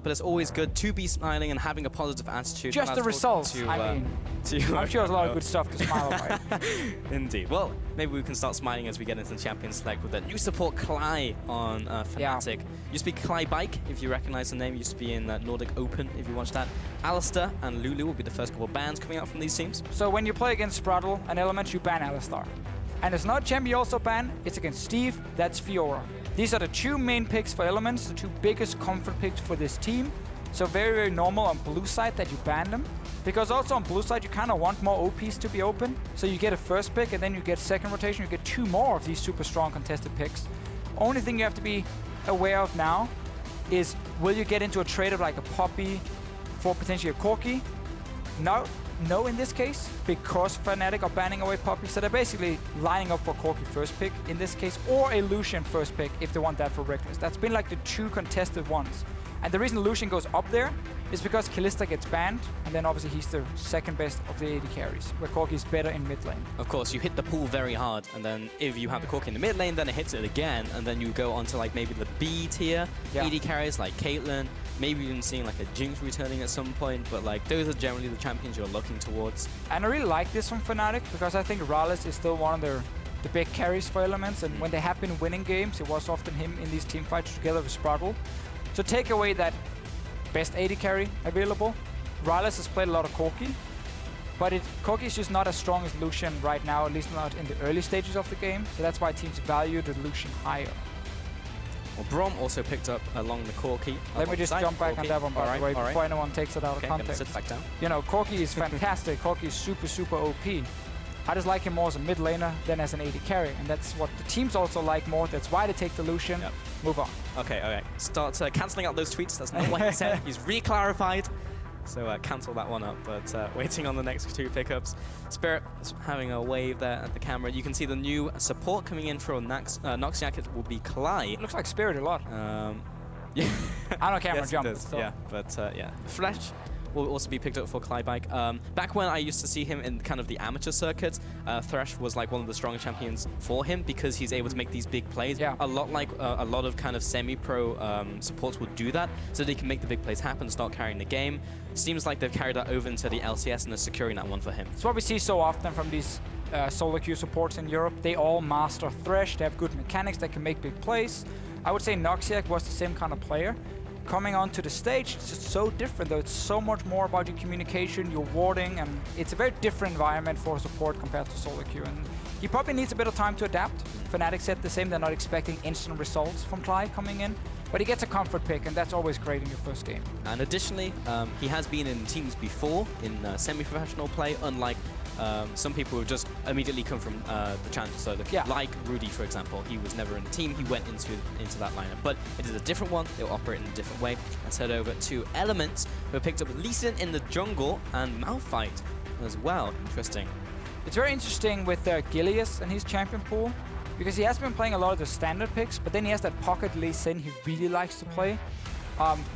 but it's always good to be smiling and having a positive attitude. Just the results, I mean. I'm sure there's a lot of good stuff to smile about. Indeed. Well, maybe we can start smiling as we get into the Champion Select with the new support Kaj on Fnatic. Used to be Kaj Bike, if you recognize the name. Used to be in Nordic Open, if you watch that. Alistair and Lulu will be the first couple of bans coming out from these teams. So when you play against SPRATTEL and Element, you ban Alistair. And it's not champion you also ban, it's against Steve, that's Fiora. These are the two main picks for Elements, the two biggest comfort picks for this team. So very, very normal on blue side that you ban them. Because also on blue side, you kind of want more OPs to be open. So you get a first pick and then you get second rotation, you get two more of these super strong contested picks. Only thing you have to be aware of now is, will you get into a trade-up like a Poppy for potentially a Corki? No in this case, because Fnatic are banning away Poppy, so they're basically lining up for Corki first pick in this case, or a Lucian first pick if they want that for Rekkles. That's been like the two contested ones. And the reason Lucian goes up there is because Kalista gets banned, and then obviously he's the second best of the AD carries, where Corki is better in mid lane. Of course, you hit the pool very hard, and then if you have the Corki in the mid lane, then it hits it again, and then you go on to like maybe the B tier AD carries like Caitlyn, maybe even seeing like a Jinx returning at some point, but like those are generally the champions you're looking towards. And I really like this from Fnatic, because I think MRRallez is still one of the big carries for Elements, and when they have been winning games, it was often him in these team fights together with SPRATTEL. So take away that best AD carry available. MRRallez has played a lot of Corki, but Corki is just not as strong as Lucian right now, at least not in the early stages of the game, so that's why teams value the Lucian higher. Well, Braum also picked up along the Corki. Let me just jump back on that one, by the way, before anyone takes it out of context. Sit back down. You know, Corki is fantastic. Corki is super, super OP. I just like him more as a mid laner than as an AD carry, and that's what the teams also like more. That's why they take the Lucian. Move on. Okay. Start cancelling out those tweets. That's not what he said. He's re-clarified. So cancel that one up, but waiting on the next two pickups. Spirit is having a wave there at the camera. You can see the new support coming in for Noxiac. It will be Kaj. It looks like Spirit a lot. Yeah. I don't camera yes, jump. So. Yeah, but yeah. Thresh will also be picked up for Kaj Bike. Back when I used to see him in kind of the amateur circuit, Thresh was like one of the strong champions for him because he's able to make these big plays. Yeah. A lot like a lot of kind of semi-pro supports would do that, so they can make the big plays happen, start carrying the game. Seems like they've carried that over into the LCS and they're securing that one for him. It's what we see so often from these solo queue supports in Europe. They all master Thresh, they have good mechanics, they can make big plays. I would say Noxiac was the same kind of player. Coming onto the stage, it's just so different though. It's so much more about your communication, your warding, and it's a very different environment for support compared to solo queue. And he probably needs a bit of time to adapt. Fnatic said the same, they're not expecting instant results from Kaj coming in, but he gets a comfort pick, and that's always great in your first game. And additionally, he has been in teams before in semi-professional play, unlike some people who just immediately come from the challenger solo. Like Rudy, for example. He was never in a team, he went into that lineup. But it is a different one, they'll operate in a different way. Let's head over to Elements, who picked up Lucian in the jungle and Malphite as well. Interesting. It's very interesting with Gilius and his champion pool, because he has been playing a lot of the standard picks, but then he has that pocket Lee Sin he really likes to play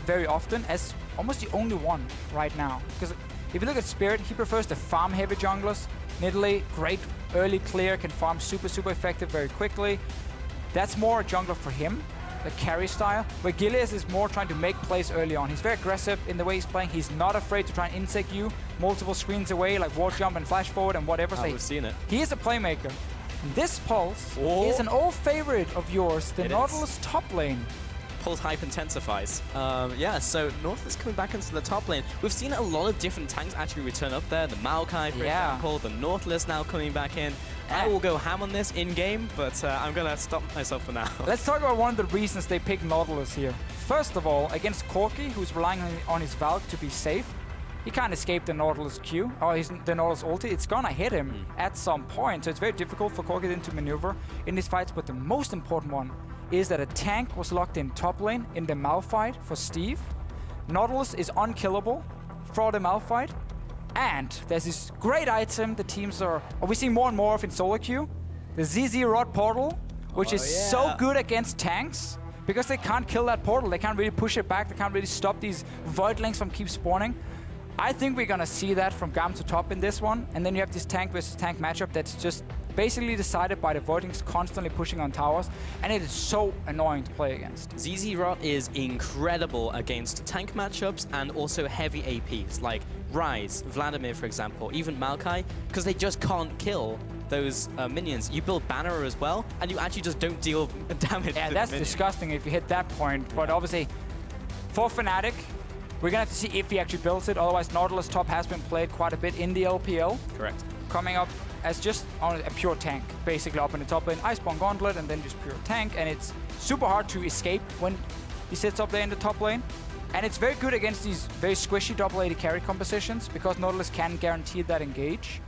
very often, as almost the only one right now. Because if you look at Spirit, he prefers the farm-heavy junglers. Nidalee, great early clear, can farm super, super effective very quickly. That's more a jungler for him, the carry style, where Gilius is more trying to make plays early on. He's very aggressive in the way he's playing. He's not afraid to try and insect you multiple screens away, like wall jump and flash forward and whatever. Oh, we've seen it. He is a playmaker. This Pulse is an old favorite of yours, the Nautilus top lane. Pulse hype intensifies. Yeah, so Nautilus coming back into the top lane. We've seen a lot of different tanks actually return up there. The Maokai, for example, the Nautilus now coming back in. I will go ham on this in-game, but I'm going to stop myself for now. Let's talk about one of the reasons they picked Nautilus here. First of all, against Corki, who's relying on his Valk to be safe, he can't escape the Nautilus Q, or the Nautilus ulti. It's gonna hit him at some point, so it's very difficult for Corki then to maneuver in these fights. But the most important one is that a tank was locked in top lane in the Malphite for Steve. Nautilus is unkillable for the Malphite, and there's this great item the teams are we seeing more and more of in solo queue, the ZZ Rod Portal, which is so good against tanks because they can't kill that portal. They can't really push it back. They can't really stop these Voidlings from keep spawning. I think we're gonna see that from Gamsu top in this one, and then you have this tank versus tank matchup that's just basically decided by the Voidings constantly pushing on towers, and it is so annoying to play against. ZZ-Rot is incredible against tank matchups and also heavy APs, like Ryze, Vladimir, for example, even Malphite, because they just can't kill those minions. You build Banner as well, and you actually just don't deal damage. Yeah, that's disgusting if you hit that point, but obviously, for Fnatic, we're gonna have to see if he actually builds it, otherwise Nautilus top has been played quite a bit in the LPL. Correct. Coming up as just on a pure tank, basically up in the top lane, Iceborne Gauntlet, and then just pure tank, and it's super hard to escape when he sits up there in the top lane. And it's very good against these very squishy double AD carry compositions, because Nautilus can guarantee that engage.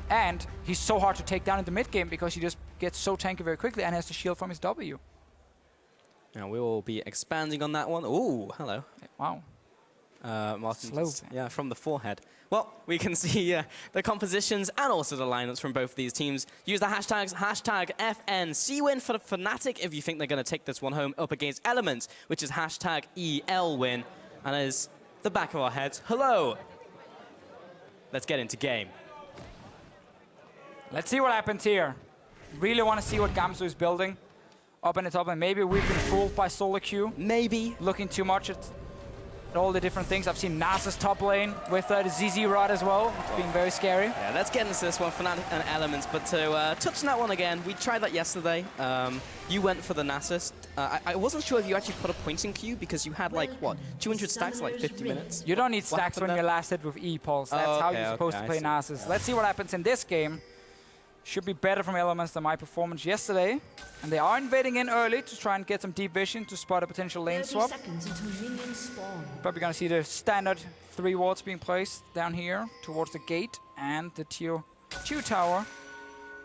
And he's so hard to take down in the mid game because he just gets so tanky very quickly and has to shield from his W. Now we will be expanding on that one. Ooh, hello. Wow. Martin, Slow. yeah, from the forehead. Well, we can see the compositions and also the lineups from both of these teams. Use the hashtags, hashtag FNCWin for Fnatic if you think they're going to take this one home up against Elements, which is hashtag ELWin. And as the back of our heads, hello. Let's get into game. Let's see what happens here. Really want to see what Gamsu is building up in the top lane. Maybe we've been fooled by solo queue. Maybe. Looking too much at all the different things. I've seen Nasa's top lane with the ZZ-Rot as well. It's been very scary. Yeah, let's get into this one, Fnatic and Elements. But to touch on that one again, we tried that yesterday. You went for the Nasus. I wasn't sure if you actually put a pointing queue because you had like, what, 200 stacks, like 50 minutes? You don't need stacks when you're last hit with E-Pulse. That's how you're supposed to play Nasus. Let's see what happens in this game. Should be better from Elements than my performance yesterday. And they are invading in early to try and get some deep vision to spot a potential lane swap. Probably gonna see the standard 3 wards being placed down here towards the gate and the tier 2 tower.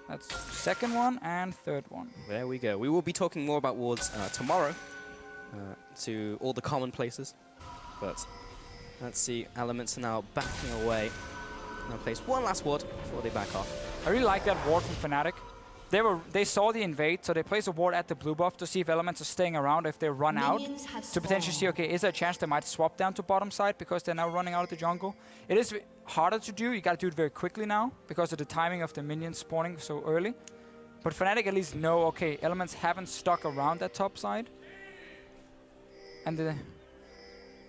That's second one and third one. There we go. We will be talking more about wards tomorrow to all the common places. But let's see, Elements are now backing away. Now place one last ward before they back off. I really like that ward from Fnatic. They saw the invade, so they place a ward at the blue buff to see if Elements are staying around if they run out. To potentially see, okay, is there a chance they might swap down to bottom side because they're now running out of the jungle? It is harder to do. You gotta do it very quickly now because of the timing of the minions spawning so early. But Fnatic at least know, okay, Elements haven't stuck around that top side. And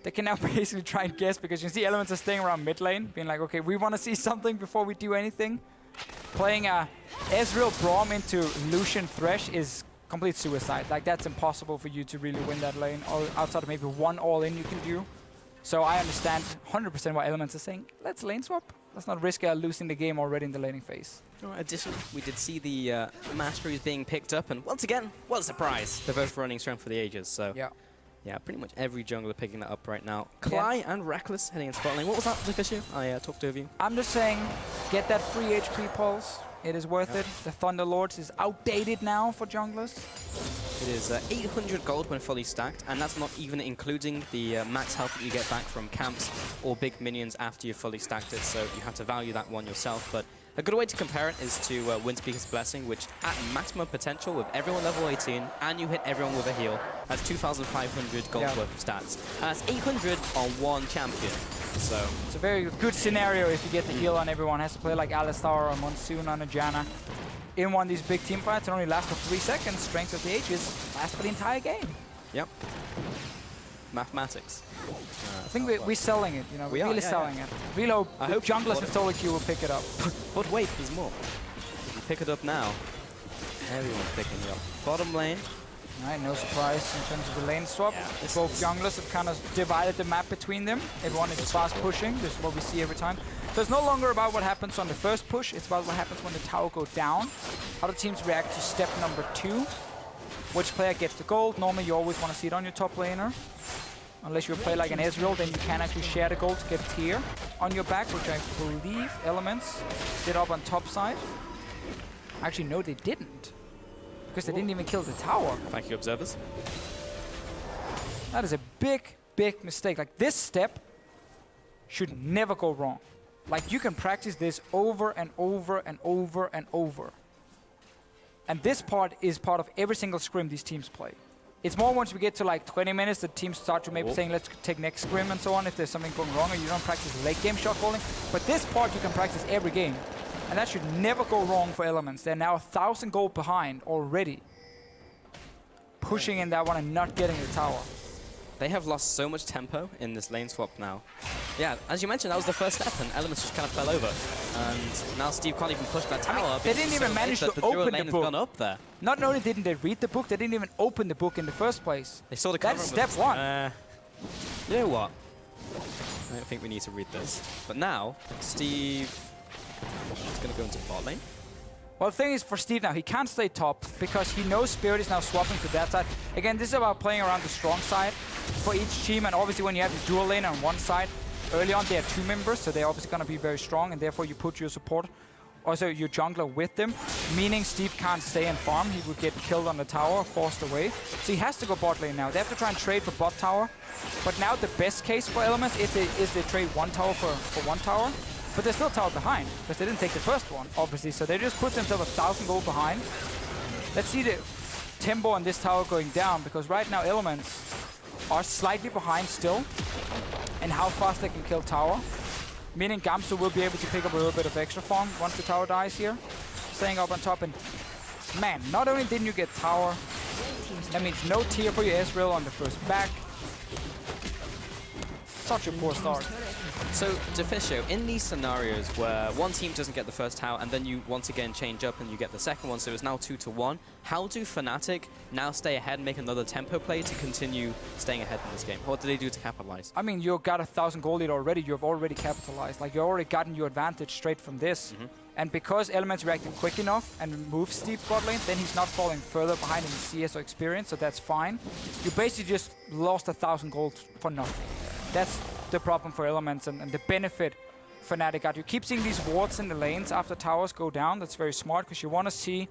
they can now basically try and guess because you see Elements are staying around mid lane, being like, okay, we want to see something before we do anything. Playing a EZreal Braum into Lucian Thresh is complete suicide. Like, that's impossible for you to really win that lane, or outside of maybe one all-in you can do. So I understand 100% why Elements are saying, let's lane swap. Let's not risk losing the game already in the laning phase. Additionally, we did see the masteries being picked up, and once again, what a surprise. They're both running Strength for the Ages, so yeah, pretty much every jungler picking that up right now. Kaj and Rekkles heading in spot lane. What was that, Lucian? I talked over you. I'm just saying, get that free HP pulse. It is worth it. The Thunderlords is outdated now for junglers. It is 800 gold when fully stacked, and that's not even including the max health that you get back from camps or big minions after you've fully stacked it, so you have to value that one yourself. But a good way to compare it is to Windspeaker's Blessing, which at maximum potential with everyone level 18, and you hit everyone with a heal, that's 2,500 gold worth of stats. And that's 800 on one champion. So it's a very good scenario if you get the heal on everyone. Has to play like Alistar or Monsoon on a Janna. In one of these big team fights, it only lasts for 3 seconds. Strength of the Ages lasts for the entire game. Yep. Mathematics. I think we're selling it, you know, we're really selling it. Really hope junglers and solo queue will pick it up. But wait, there's more. If you pick it up now, everyone's picking it up. Bottom lane. Alright, no surprise in terms of the lane swap. Both junglers have kind of divided the map between them. Everyone is fast pushing. This is what we see every time. So it's no longer about what happens on the first push. It's about what happens when the tower goes down. How the teams react to step number 2. Which player gets the gold. Normally you always want to see it on your top laner. Unless you play like an EZreal, then you can actually share the gold to get a tier on your back, which I believe Elements did up on top side. Actually, no, they didn't. Because they didn't even kill the tower. Thank you, observers. That is a big, big mistake. Like, this step should never go wrong. Like, you can practice this over and over and over and over. And this part is part of every single scrim these teams play. It's more once we get to like 20 minutes that teams start to maybe saying, let's take next scrim and so on if there's something going wrong and you don't practice late game shot calling. But this part you can practice every game. And that should never go wrong for Elements. They're now 1,000 gold behind already. Pushing in that one and not getting the tower. They have lost so much tempo in this lane swap now. Yeah, as you mentioned, that was the first step, and Elements just kind of fell over. And now Steve can't even push that tower. They didn't even manage to open the book. Gone up there. Not only didn't they read the book, they didn't even open the book in the first place. They saw the cover. That's step one. You know what? I don't think we need to read this. But now, Steve is going to go into bot lane. Well, the thing is, for Steve now, he can't stay top because he knows Spirit is now swapping to that side. Again, this is about playing around the strong side for each team, and obviously when you have the dual lane on one side, early on they are 2 members, so they're obviously going to be very strong, and therefore you put your support, also your jungler with them, meaning Steve can't stay and farm. He would get killed on the tower, forced away. So he has to go bot lane now. They have to try and trade for bot tower, but now the best case for Elements is they trade 1 tower for 1 tower. But they're still tower behind, because they didn't take the first one, obviously. So they just put themselves 1,000 gold behind. Let's see the tempo on this tower going down, because right now Elements are slightly behind still, and how fast they can kill tower. Meaning Gamsu will be able to pick up a little bit of extra farm once the tower dies here. Staying up on top, and man, not only didn't you get tower, that means no tier for your ezreal on the first back. Such a poor start. So, Deficio, in these scenarios where one team doesn't get the first tower and then you once again change up and you get the second one, so it's now 2-1, how do Fnatic now stay ahead and make another tempo play to continue staying ahead in this game? What do they do to capitalize? I mean, you got 1,000 gold lead already, you've already capitalized. Like, you've already gotten your advantage straight from this. And because Elements reacted quick enough and moved Steve bot lane, then he's not falling further behind in the CS or experience, so that's fine. You basically just lost 1,000 gold for nothing. That's the problem for Elements and the benefit Fnatic got. You keep seeing these wards in the lanes after towers go down. That's very smart, because you want to see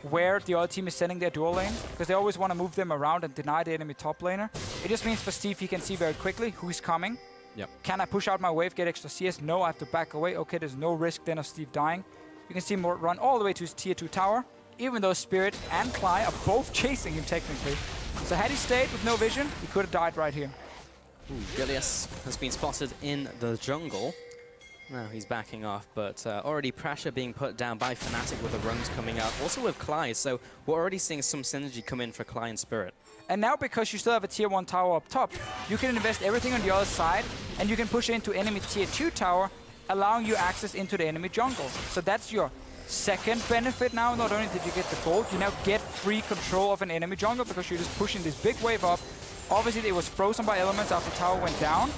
where the other team is sending their dual lane, because they always want to move them around and deny the enemy top laner. It just means for Steve, he can see very quickly who's coming. Yep. Can I push out my wave, get extra CS? No, I have to back away. Okay, there's no risk then of Steve dying. You can see him run all the way to his tier 2 tower, even though Spirit and Kaj are both chasing him technically. So had he stayed with no vision, he could have died right here. Ooh, Gilius has been spotted in the jungle. Now he's backing off, but already pressure being put down by Fnatic with the runs coming out. Also with Kaj, so we're already seeing some synergy come in for Kaj and Spirit. And now, because you still have a tier 1 tower up top, you can invest everything on the other side, and you can push into enemy tier 2 tower, allowing you access into the enemy jungle. So that's your second benefit now. Not only did you get the gold, you now get free control of an enemy jungle, because you're just pushing this big wave up. Obviously, it was frozen by Elements after tower went down.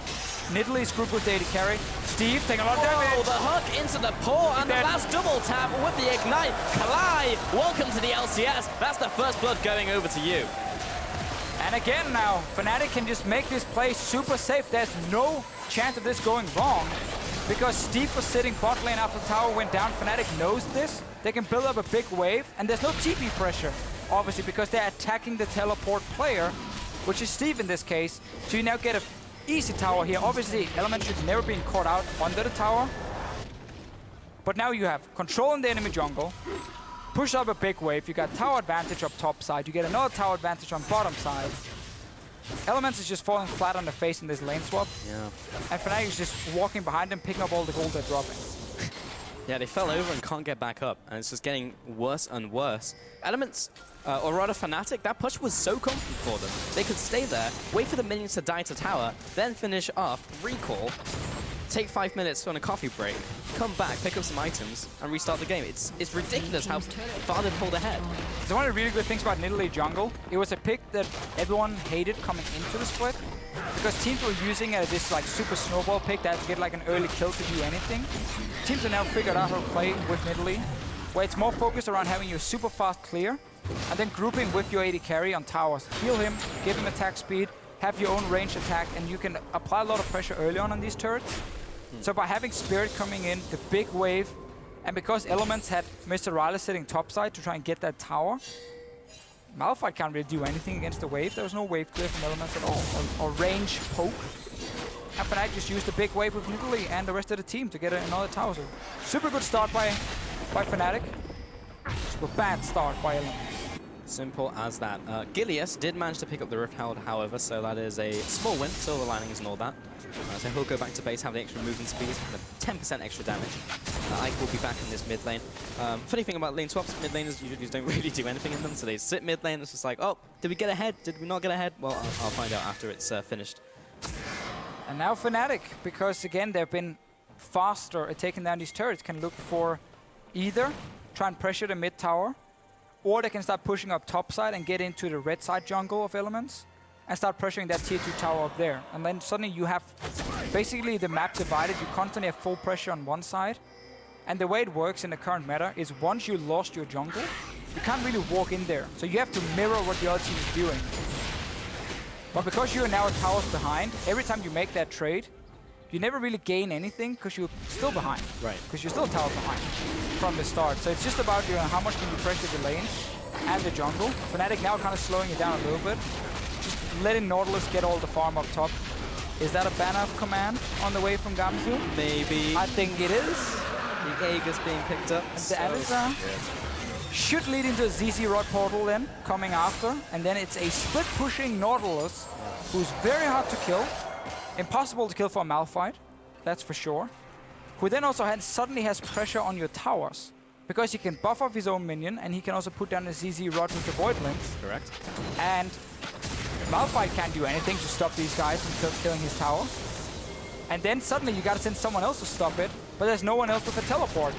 Nidalee's group with the AD carry. Steve taking a lot of damage. Oh, the hook into the paw, and the last double tap with the ignite. Kaj, welcome to the LCS. That's the first blood going over to you. And again now, Fnatic can just make this play super safe. There's no chance of this going wrong, because Steve was sitting bot lane after the tower went down. Fnatic knows this. They can build up a big wave, and there's no TP pressure, obviously, because they're attacking the teleport player, which is Steve in this case. So you now get an easy tower here. Obviously, Elements should never been caught out under the tower. But now you have control in the enemy jungle, push up a big wave, you got tower advantage up top side, you get another tower advantage on bottom side. Elements is just falling flat on the face in this lane swap. Yeah. And Fnatic is just walking behind them, picking up all the gold they're dropping. Yeah, they fell over and can't get back up, and it's just getting worse and worse. Elements, or rather Fnatic, that push was so comfortable for them. They could stay there, wait for the minions to die to tower, then finish off, recall, take 5 minutes on a coffee break, come back, pick up some items, and restart the game. It's ridiculous how far they pulled ahead. So one of the really good things about Nidalee jungle, it was a pick that everyone hated coming into the split, because teams were using this like super snowball pick that had to get like an early kill to do anything. Teams have now figured out how to play with Nidalee, where it's more focused around having your super fast clear, and then grouping with your AD carry on towers. Heal him, give him attack speed, have your own range attack, and you can apply a lot of pressure early on these turrets. So by having Spirit coming in, the big wave, and because Elements had MRRallez sitting topside to try and get that tower, Malphite can't really do anything against the wave. There was no wave clear from Elements at all, or range poke. And Fnatic just used the big wave with Nidalee and the rest of the team to get another tower. So super good start by Fnatic. Super bad start by Elements. Simple as that. Gilius did manage to pick up the Rift Herald, however, so that is a small win. Silver linings and all that. So he'll go back to base, have the extra movement speed, and 10% extra damage. EIKA will be back in this mid lane. Funny thing about lane swaps, mid laners usually don't really do anything in them, so they sit mid lane. It's just like, oh, did we get ahead? Did we not get ahead? Well, I'll find out after it's finished. And now Fnatic, because again they've been faster at taking down these turrets, can look for either try and pressure the mid tower, or they can start pushing up top side and get into the red side jungle of elements and start pressuring that tier 2 tower up there. And then suddenly you have basically the map divided. You constantly have full pressure on one side. And the way it works in the current meta is once you lost your jungle, you can't really walk in there. So you have to mirror what the other team is doing. But because you are now towers behind, every time you make that trade, you never really gain anything because you're still behind. Right. Because you're still tower behind from the start. So it's just about how much can you pressure the lanes and the jungle. Fnatic now kind of slowing it down a little bit. Just letting Nautilus get all the farm up top. Is that a ban-off command on the way from Gamsu? Maybe. I think it is. The EIKA's being picked up. And the Alistair should lead into a ZZ Rod portal then, coming after. And then it's a split pushing Nautilus, who's very hard to kill. Impossible to kill for a Malphite, that's for sure. Who then also suddenly has pressure on your towers. Because he can buff off his own minion, and he can also put down a ZZ Rod with the Void Links. Correct. And Malphite can't do anything to stop these guys from killing his tower. And then suddenly you gotta send someone else to stop it, but there's no one else with a teleport.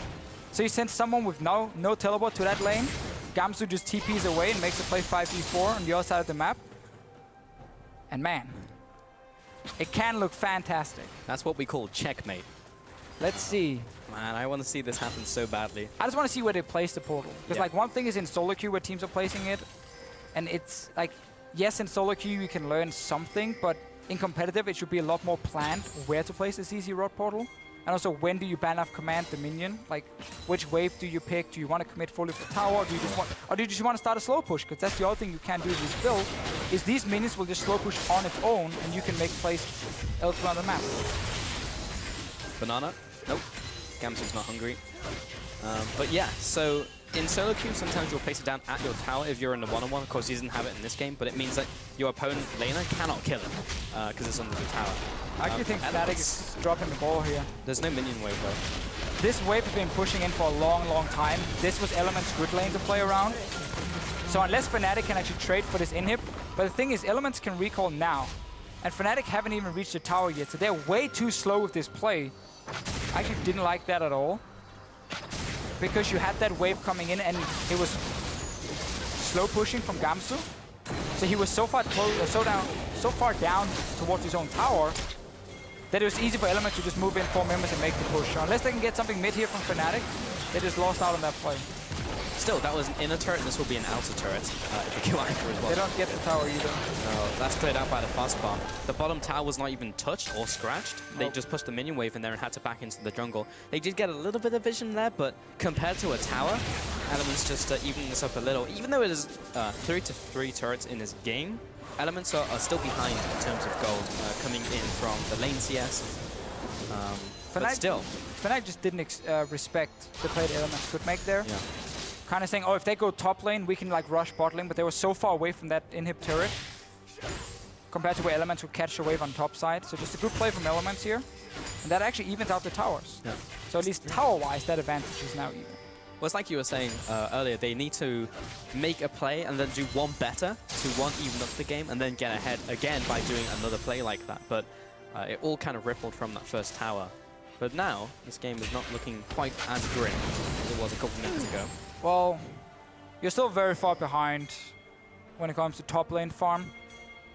So you send someone with no teleport to that lane. Gamsu just TPs away and makes a play 5v4 on the other side of the map. And man, it can look fantastic. That's what we call checkmate. Let's see. Man, I want to see this happen so badly. I just want to see where they place the portal. Because like one thing is in solo queue where teams are placing it, and it's like, yes, in solo queue you can learn something, but in competitive it should be a lot more planned where to place the ZZ Rod portal. And also, when do you ban off command the minion? Like, which wave do you pick? Do you want to commit fully for tower? Or do you just want to start a slow push? Because that's the other thing you can do with this build, is these minions will just slow push on its own, and you can make plays elsewhere on the map. Banana? Nope. Gamsu's not hungry. But yeah, so in solo queue, sometimes you'll place it down at your tower if you're in the one-on-one. Of course, he doesn't have it in this game, but it means that your opponent laner cannot kill it because it's under the tower. I actually think Fnatic is dropping the ball here. There's no minion wave though. This wave has been pushing in for a long, long time. This was Element's good lane to play around. So unless Fnatic can actually trade for this inhib, but the thing is, Elements can recall now. And Fnatic haven't even reached the tower yet, so they're way too slow with this play. I actually didn't like that at all. Because you had that wave coming in and it was slow pushing from Gamsu. So he was so far down towards his own tower that it was easy for Element to just move in 4 members and make the push. So unless they can get something mid here from Fnatic, they just lost out on that play. Still, that was an inner turret, and this will be an outer turret if you kill EIKA as well. They don't get the tower either. No, that's cleared out by the fast bomb. The bottom tower was not even touched or scratched. Nope. They just pushed the minion wave in there and had to back into the jungle. They did get a little bit of vision there, but compared to a tower, Elements just evening this up a little. Even though it is 3-3 turrets in this game, Elements are still behind in terms of gold coming in from the lane CS. But still. Fnatic just didn't respect the play that Elements could make there. Yeah. Kind of saying, oh, if they go top lane, we can like rush bot lane, but they were so far away from that inhib turret compared to where Elements would catch the wave on top side. So just a good play from Elements here. And that actually evens out the towers. Yeah. So at least tower-wise, that advantage is now even. Well, it's like you were saying earlier, they need to make a play and then do one better to even up the game and then get ahead again by doing another play like that. But it all kind of rippled from that first tower. But now, this game is not looking quite as grim as it was a couple minutes ago. Well, you're still very far behind when it comes to top lane farm.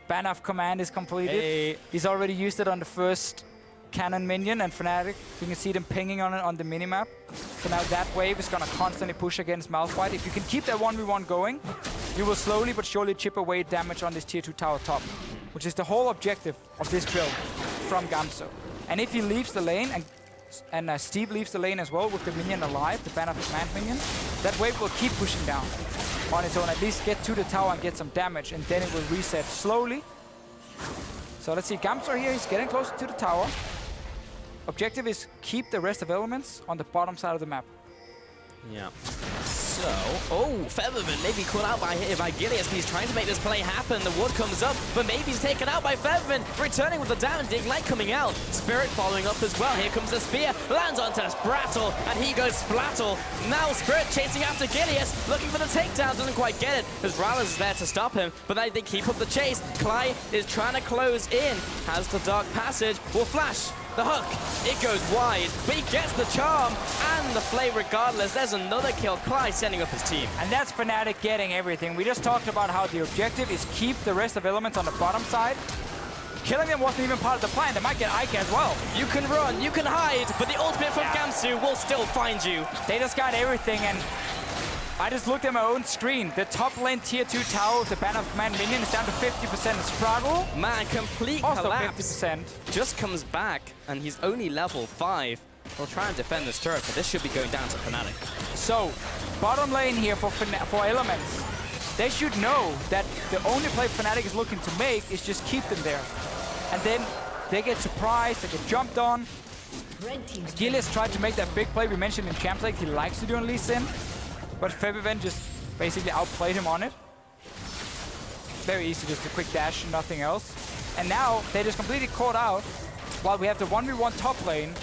Ban-off command is completed. Hey. He's already used it on the first cannon minion and Fnatic. You can see them pinging on it on the minimap. So now that wave is going to constantly push against Malphite. If you can keep that 1v1 going, you will slowly but surely chip away damage on this tier 2 tower top, which is the whole objective of this build from Gamsu. And if he leaves the lane and Steve leaves the lane as well with the minion alive, the ban-off command minion, that wave will keep pushing down on its own. At least get to the tower and get some damage, and then it will reset slowly. So let's see, Gamsu here, he's getting closer to the tower. Objective is keep the rest of Elements on the bottom side of the map. Yeah. So, oh, Febiven maybe caught out by Gilius, but he's trying to make this play happen. The ward comes up, but maybe he's taken out by Febiven, returning with the damage, Ignite coming out. Spirit following up as well. Here comes the spear, lands onto SPRATTEL, and he goes Splattle. Now Spirit chasing after Gilius, looking for the takedown, doesn't quite get it, as MRRallez is there to stop him, but they keep up the chase. Kaj is trying to close in, has the Dark Passage, will flash. The hook, it goes wide, but he gets the charm and the flay regardless. There's another kill, Kaj setting up his team. And that's Fnatic getting everything. We just talked about how the objective is keep the rest of Elements on the bottom side. Killing them wasn't even part of the plan. They might get EIKA as well. You can run, you can hide, but the ultimate from Gamsu will still find you. They just got everything, and I just looked at my own screen. The top lane tier 2 tower with the Ban of Command minion is down to 50%. SPRATTEL, Man, complete also collapse. 50%. Just comes back, and he's only level 5. He'll try and defend this turret, but this should be going down to Fnatic. So, bottom lane here for Elements. They should know that the only play Fnatic is looking to make is just keep them there. And then they get surprised, they get jumped on. Gilius tried to make that big play we mentioned in Champs League. He likes to do on Lee Sin. But Febiven just basically outplayed him on it. Very easy, just a quick dash, nothing else. And now they just completely caught out while we have the 1v1 top lane.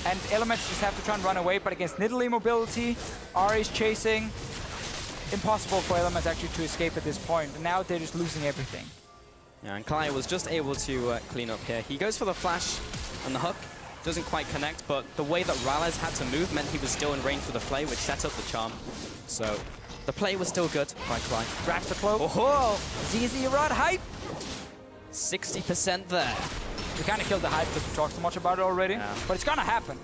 And Elements just have to try and run away, but against Nidalee mobility, Ahri is chasing. Impossible for Elements actually to escape at this point. And now they're just losing everything. Yeah, and Kaj was just able to clean up here. He goes for the flash and the hook. Doesn't quite connect, but the way that MRRallez had to move meant he was still in range for the flay, which set up the charm. So the play was still good by Kaj. Grabs the cloak. Oh, ZZ Rod hype. 60% there. We kind of killed the hype because we talked so much about it already. Yeah. But it's gonna happen.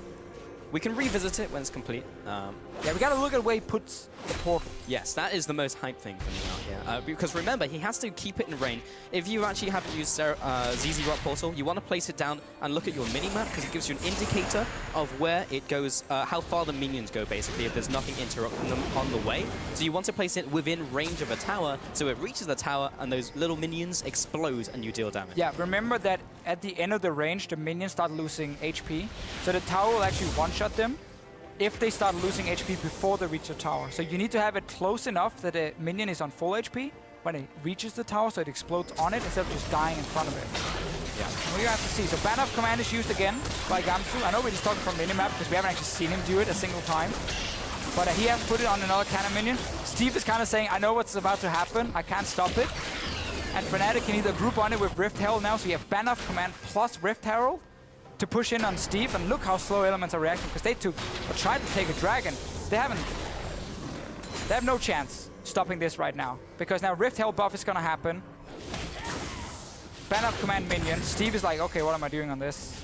We can revisit it when it's complete. Yeah, we gotta look at where he puts the portal. Yes, that is the most hype thing coming out here. Because remember, he has to keep it in range. If you actually have used ZZ Rock Portal, you want to place it down and look at your mini-map, because it gives you an indicator of where it goes, how far the minions go, basically, if there's nothing interrupting them on the way. So you want to place it within range of a tower, so it reaches the tower, and those little minions explode, and you deal damage. Yeah, remember that at the end of the range, the minions start losing HP. So the tower will actually one-shot them if they start losing HP before they reach the tower. So you need to have it close enough that the minion is on full HP when it reaches the tower, so it explodes on it instead of just dying in front of it. Yeah, we have to see. So Ban of Command is used again by Gamsu. I know we're just talking from minimap because we haven't actually seen him do it a single time. But he has put it on another cannon minion. Steve is kind of saying, I know what's about to happen. I can't stop it. And Fnatic can either group on it with Rift Herald now, so you have Ban of Command plus Rift Herald to push in on Steve, and look how slow Elements are reacting, because they tried to take a dragon. They have no chance stopping this right now, because now Rift Herald buff is gonna happen. Ban of Command minion. Steve is like, okay, what am I doing on this?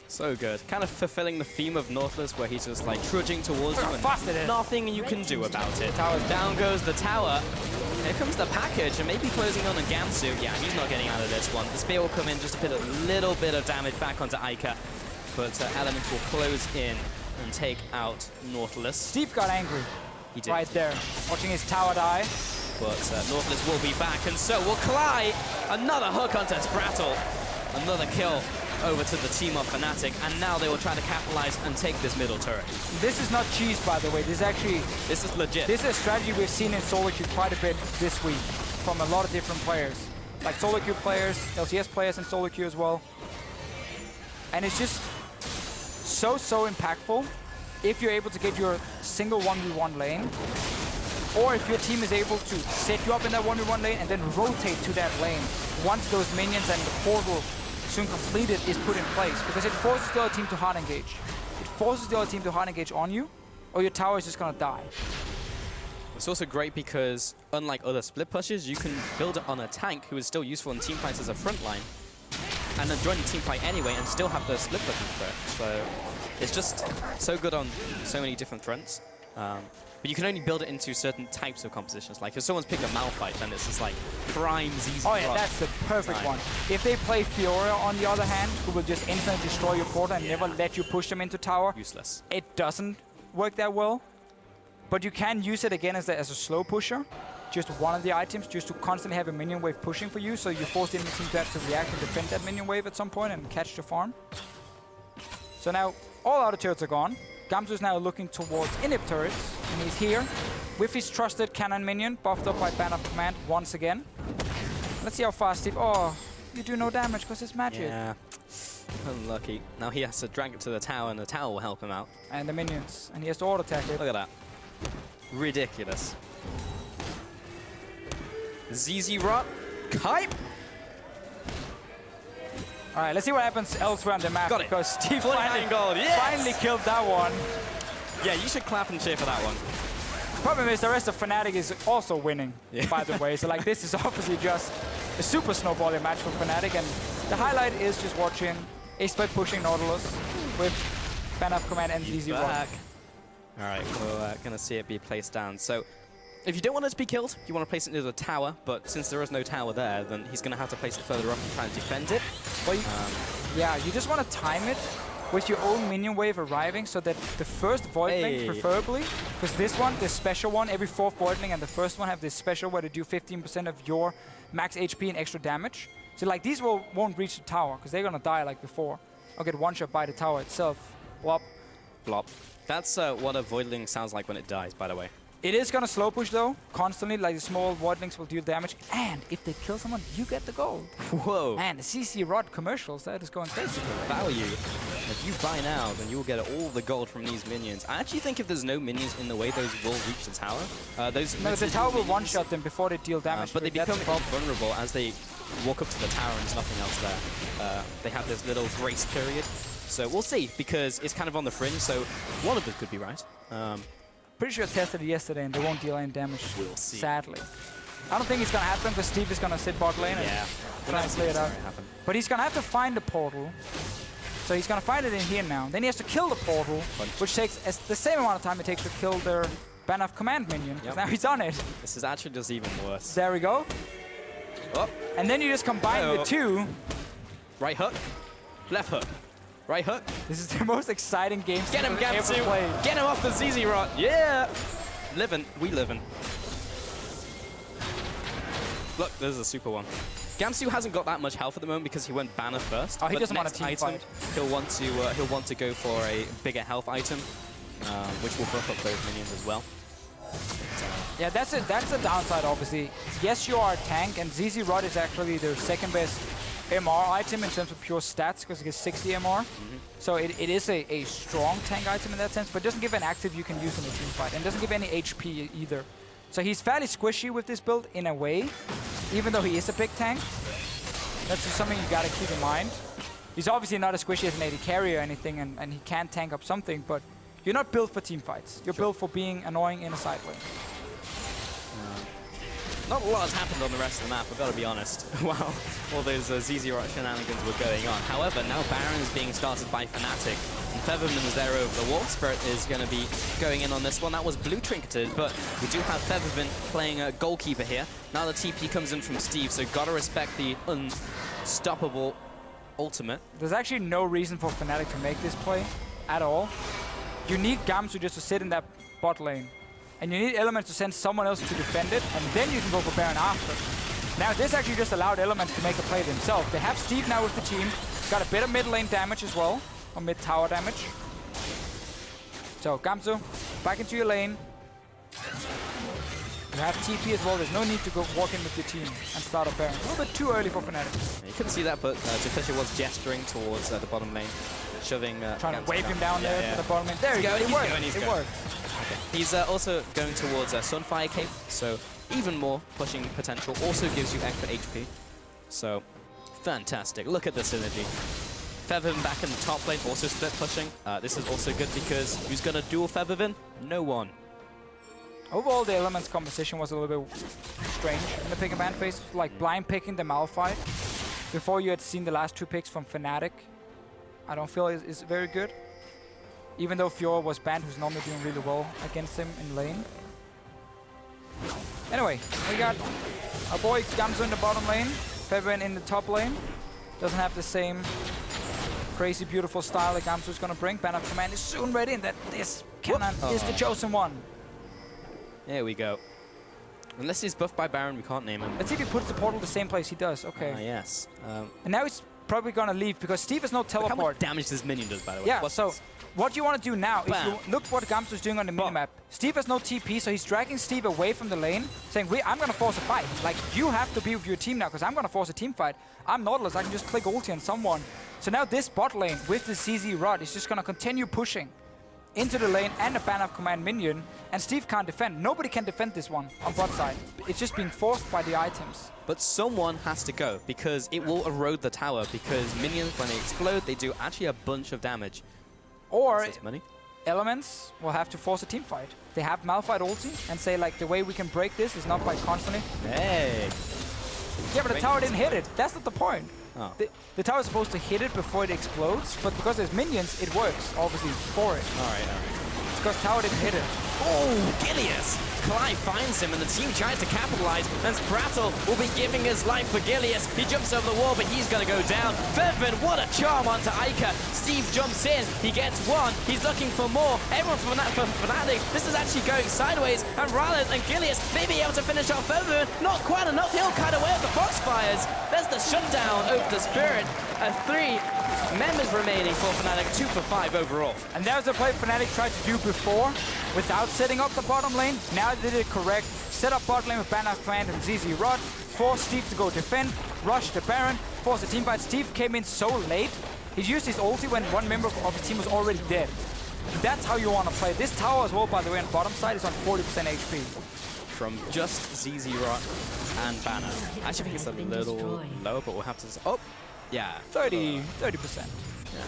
So good. Kind of fulfilling the theme of Nautilus, where he's just like trudging towards you and nothing you can do about it. Tower's down goes the tower. Here comes the package, and maybe closing on a Gamsu. Yeah, he's not getting out of this one. The spear will come in just to put a little bit of damage back onto EIKA, but Elements will close in and take out Nautilus. Steve got angry. He did. Right there, watching his tower die. But Nautilus will be back, and so will Kaj. Another hook onto SPRATTEL. Another kill over to the team of Fnatic, and now they will try to capitalize and take this middle turret. This is not cheese, by the way. This is legit. This is a strategy we've seen in solo queue quite a bit this week from a lot of different players, like solo queue players, LCS players in solo queue as well. And it's just so impactful if you're able to get your single 1v1 lane, or if your team is able to set you up in that 1v1 lane and then rotate to that lane once those minions and the portal soon completed is put in place, because it forces the other team to hard engage. It forces the other team to hard engage on you, or your tower is just gonna die. It's also great because, unlike other split pushes, you can build it on a tank who is still useful in team fights as a front line, and then join the team fight anyway and still have the split pushing threat. So it's just so good on so many different fronts. But you can only build it into certain types of compositions. Like if someone's picking a Malphite, then it's just like prime ZZ. Oh yeah, that's the perfect one. If they play Fiora on the other hand, who will just instantly destroy your portal and never let you push them into tower. Useless. It doesn't work that well. But you can use it again as a slow pusher. Just one of the items, just to constantly have a minion wave pushing for you, so you force the enemy team to have to react and defend that minion wave at some point and catch the farm. So now all outer turrets are gone. Gamsu is now looking towards inhib turrets, and he's here with his trusted cannon minion, buffed up by Ban of Command once again. Let's see how fast Steve... Oh, you do no damage because it's magic. Yeah, unlucky. Now he has to drag it to the tower, and the tower will help him out. And the minions, and he has to auto-attack it. Look at that. Ridiculous. ZZ Rot. Kite. All right, let's see what happens elsewhere on the map. Got it. Because Steve 49 gold, yes! finally killed that one. Yeah, you should clap and cheer for that one. Problem is the rest of Fnatic is also winning, by the way. So like this is obviously just a super snowballing match for Fnatic, and the highlight is just watching a split pushing Nautilus with Ban of Command and ZZ Rot. All right, we're gonna see it be placed down. So if you don't want it to be killed, you want to place it near the tower, but since there is no tower there, then he's gonna have to place it further up and try and defend it. Well, yeah, you just want to time it with your own minion wave arriving so that the first Voidling, preferably, because this one, this special one, every 4th Voidling and the first one have this special where they do 15% of your max HP and extra damage. So like these won't reach the tower because they're gonna die like before. Or get one-shot by the tower itself. Blop. Blop. That's what a Voidling sounds like when it dies, by the way. It is gonna slow push though, constantly, like the small Voidlings will deal damage, and if they kill someone, you get the gold. Whoa. And the CC Rod commercials, that is going crazy. Value. If you buy now, then you will get all the gold from these minions. I actually think if there's no minions in the way, those will reach the tower. No, the tower will one-shot them before they deal damage. But they become vulnerable as they walk up to the tower and there's nothing else there. They have this little grace period. So we'll see, because it's kind of on the fringe, so one of them could be right. Pretty sure I tested it yesterday and they won't deal any damage, we'll see. Sadly. I don't think it's gonna happen because Steve is gonna sit bot lane and try and play it out. But he's gonna have to find the portal. So he's gonna find it in here now. Then he has to kill the portal, which takes the same amount of time it takes to kill their Ban of Command minion, because now he's on it. This is actually just even worse. There we go. Oh. And then you just combine the two. Right hook, left hook. Right hook. This is the most exciting game Get him, Gamsu! Get him off the ZZ Rot! Yeah! Living. We living. Look, there's a super one. Gamsu hasn't got that much health at the moment because he went banner first. Oh, he doesn't want a team fight. He'll want to go for a bigger health item, which will buff up those minions as well. Yeah, that's it. That's the downside, obviously. Yes, you are a tank, and ZZ Rot is actually their second best MR item in terms of pure stats, because it gets 60 MR. So it is a strong tank item in that sense, but doesn't give an active you can use in a team fight, and doesn't give any HP either. So he's fairly squishy with this build in a way, even though he is a big tank. That's just something you gotta keep in mind. He's obviously not as squishy as an AD carry or anything, and he can tank up something, but you're not built for team fights. You're built for being annoying in a side lane. Not a lot has happened on the rest of the map, I've got to be honest, while all those ZZ Rot shenanigans were going on. However, now Baron is being started by Fnatic, and Febiven is there over the wall. Spirit is going to be going in on this one. That was blue trinketed, but we do have Febiven playing a goalkeeper here. Now the TP comes in from Steve, so gotta respect the unstoppable ultimate. There's actually no reason for Fnatic to make this play at all. You need Gamsu just to sit in that bot lane. And you need Elements to send someone else to defend it, and then you can go for Baron after. Now this actually just allowed Elements to make a play themselves. They have Steve now with the team. Got a bit of mid lane damage as well, or mid tower damage. So Gamsu, back into your lane. You have TP as well. There's no need to go walk in with your team and start a Baron. A little bit too early for Fnatic. You couldn't see that, but Fisher was gesturing towards the bottom lane, shoving. Trying to wave him down there to the bottom lane. There you go. It worked. He's also going towards Sunfire Cape, so even more pushing potential. Also gives you extra HP. So, fantastic. Look at the synergy. Febiven back in the top lane, also split pushing. This is also good because who's going to duel Febiven? No one. Overall, the Elements composition was a little bit strange in the pick and ban phase. Like blind picking the Malphite before you had seen the last two picks from Fnatic. I don't feel is very good. Even though Fiora was banned, who's normally doing really well against him in lane. Anyway, we got our boy Gamsu in the bottom lane, Febiven in the top lane. Doesn't have the same crazy beautiful style that Gamsu is going to bring. Ban of Command is soon ready, and that this cannon is the chosen one. There we go. Unless he's buffed by Baron, we can't name him. Let's see if he puts the portal the same place he does. Okay. Yes. And now he's probably gonna leave because Steve has no teleport. Look how much damage this minion does, by the way. Yeah, so what you want to do now is you look what Gamsu is doing on the minimap. Steve has no TP, so he's dragging Steve away from the lane, saying, I'm gonna force a fight. Like, you have to be with your team now, because I'm gonna force a team fight. I'm Nautilus, I can just click ulti on someone. So now this bot lane with the CZ Rod is just gonna continue pushing into the lane and a ban of command minion, and Steve can't defend. Nobody can defend this one on bot side. It's just being forced by the items. But someone has to go, because it will erode the tower, because minions, when they explode, they do actually a bunch of damage. Or Elements will have to force a team fight. They have Malphite ulti and say, like, the way we can break this is not by constantly. Hey! Yeah, but the tower didn't hit it. That's not the point. Oh. The tower is supposed to hit it before it explodes, but because there's minions, it works, obviously, for it. Alright. It's because tower didn't hit it. Oh, Gilius! Kaj finds him and the team tries to capitalize, and SPRATTEL will be giving his life for Gilius. He jumps over the wall, but he's gonna go down. Febiven, what a charm onto EIKA. Steve jumps in, he gets one, he's looking for more. Everyone from Fnatic, this is actually going sideways, and MRRallez and Gilius may be able to finish off Febiven. Not quite enough, he'll cut away with the Foxfires. There's the shutdown over the Spirit, and 3 members remaining for Fnatic, 2 for 5 overall. And there's a play Fnatic tried to do before without setting up the bottom lane. Now they did it correct. Set up bot lane with Ban of Command and ZZ Rod. Force Steve to go defend. Rush the Baron. Force the team fight. Steve came in so late. He used his ulti when one member of his team was already dead. That's how you want to play. This tower as well, by the way, on the bottom side is on 40% HP. From just ZZ Rod and Banner. I actually think it's a little low, but we'll have to... Oh! Yeah. 30%. Yeah.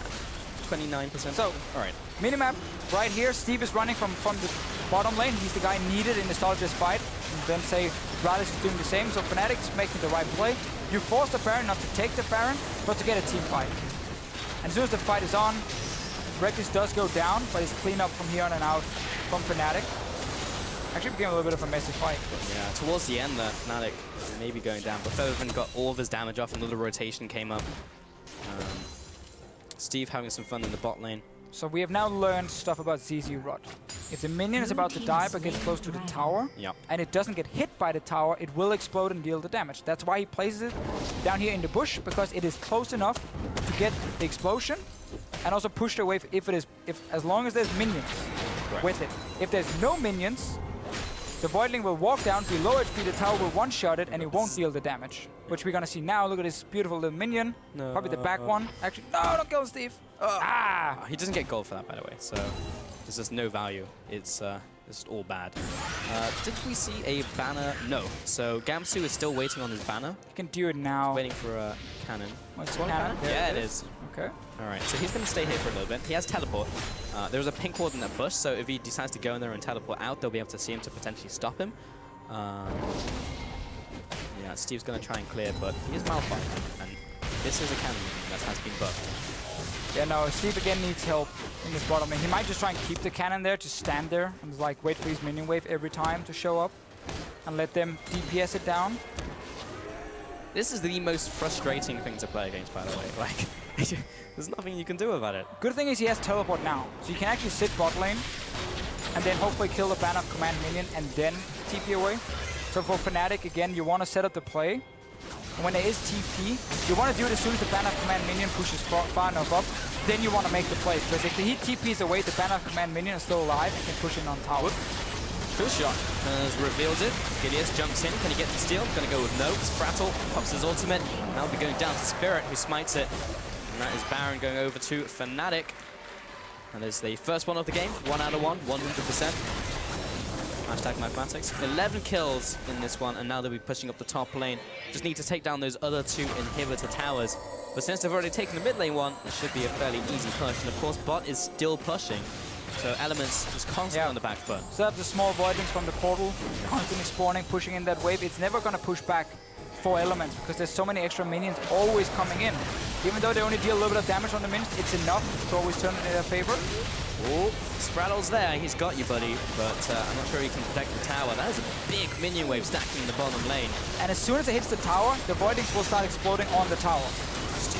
29%. So, alright. Minimap right here. Steve is running from the bottom lane. He's the guy needed in the start of this fight. And then say MRRallez is doing the same. So Fnatic is making the right play. You force the Baron not to take the Baron, but to get a team fight. And as soon as the fight is on, Rekkles does go down, but it's clean up from here on and out from Fnatic. Actually became a little bit of a messy fight. Yeah, towards the end there, Fnatic may be going down, but Febiven got all of his damage off, another rotation came up. Steve having some fun in the bot lane. So we have now learned stuff about ZZ Rod. If the minion is about to die but gets close to the tower, and it doesn't get hit by the tower, it will explode and deal the damage. That's why he places it down here in the bush, because it is close enough to get the explosion and also push the wave as long as there's minions with it. If there's no minions, the Voidling will walk down, be low HP, the tower will one-shot it, and it won't deal the damage. Which we're gonna see now. Look at this beautiful little minion. No, probably the back one. Actually, no, don't kill Steve. He doesn't get gold for that, by the way, so there's just no value. It's just all bad. Did we see a banner? No. So Gamsu is still waiting on his banner. You can do it now. He's waiting for a cannon. Oh, it's one cannon? Yeah, it is. Okay. Alright, so he's going to stay here for a little bit. He has teleport. There's a pink ward in that bush, so if he decides to go in there and teleport out, they'll be able to see him to potentially stop him. Yeah, Steve's going to try and clear, but he is Malphite, and this is a cannon that has been buffed. Yeah, no, Steve again needs help in this bottom lane. He might just try and keep the cannon there, just stand there, and like wait for his minion wave every time to show up, and let them DPS it down. This is the most frustrating thing to play against, by the way. Like, there's nothing you can do about it. Good thing is he has teleport now, so you can actually sit bot lane, and then hopefully kill the ban of command minion, and then TP away. So for Fnatic, again, you want to set up the play. And when there is TP, you want to do it as soon as the ban of command minion pushes far enough up. Then you want to make the play, because if the heat TPs away, the ban of command minion is still alive and can push in on tower. Good shot. Has revealed it. Gilius jumps in. Can he get the steal? Gonna go with no. SPRATTEL pops his ultimate. Now we'll be going down to Spirit, who smites it. And that is Baron going over to Fnatic. And there's the first one of the game. 1 out of 1, 100%. Hashtag mathematics. 11 kills in this one, and now they'll be pushing up the top lane. Just need to take down those other 2 inhibitor towers. But since they've already taken the mid lane one, it should be a fairly easy push. And of course, bot is still pushing. So Elements is constantly on the back foot. So that's the small voidings from the portal, constantly spawning, pushing in that wave. It's never going to push back for Elements, because there's so many extra minions always coming in. Even though they only deal a little bit of damage on the minions, it's enough to always turn in their favor. Oh, SPRATTEL's there. He's got you, buddy. But I'm not sure he can protect the tower. That is a big minion wave stacking in the bottom lane. And as soon as it hits the tower, the voidings will start exploding on the tower.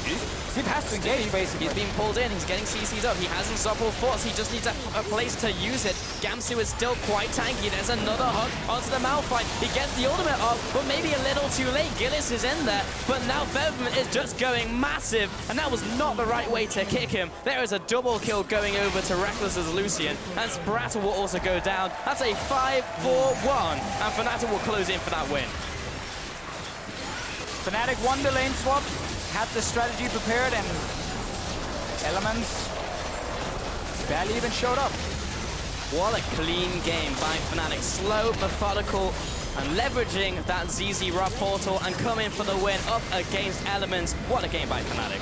Steve has to engage, basically. He's being pulled in, he's getting CC'd up, he has unstoppable force, he just needs a place to use it. Gamsu is still quite tanky, there's another hook onto the Malphite. He gets the ultimate off, but maybe a little too late. Gilius is in there, but now Febiven is just going massive, and that was not the right way to kick him. There is a double kill going over to Rekkles' Lucian, and SPRATTEL will also go down. That's a 5-4-1, and Fnatic will close in for that win. Fnatic won the lane swap, had the strategy prepared, and Elements barely even showed up. What a clean game by Fnatic. Slow, methodical, and leveraging that ZZ Rock portal and coming for the win up against Elements. What a game by Fnatic.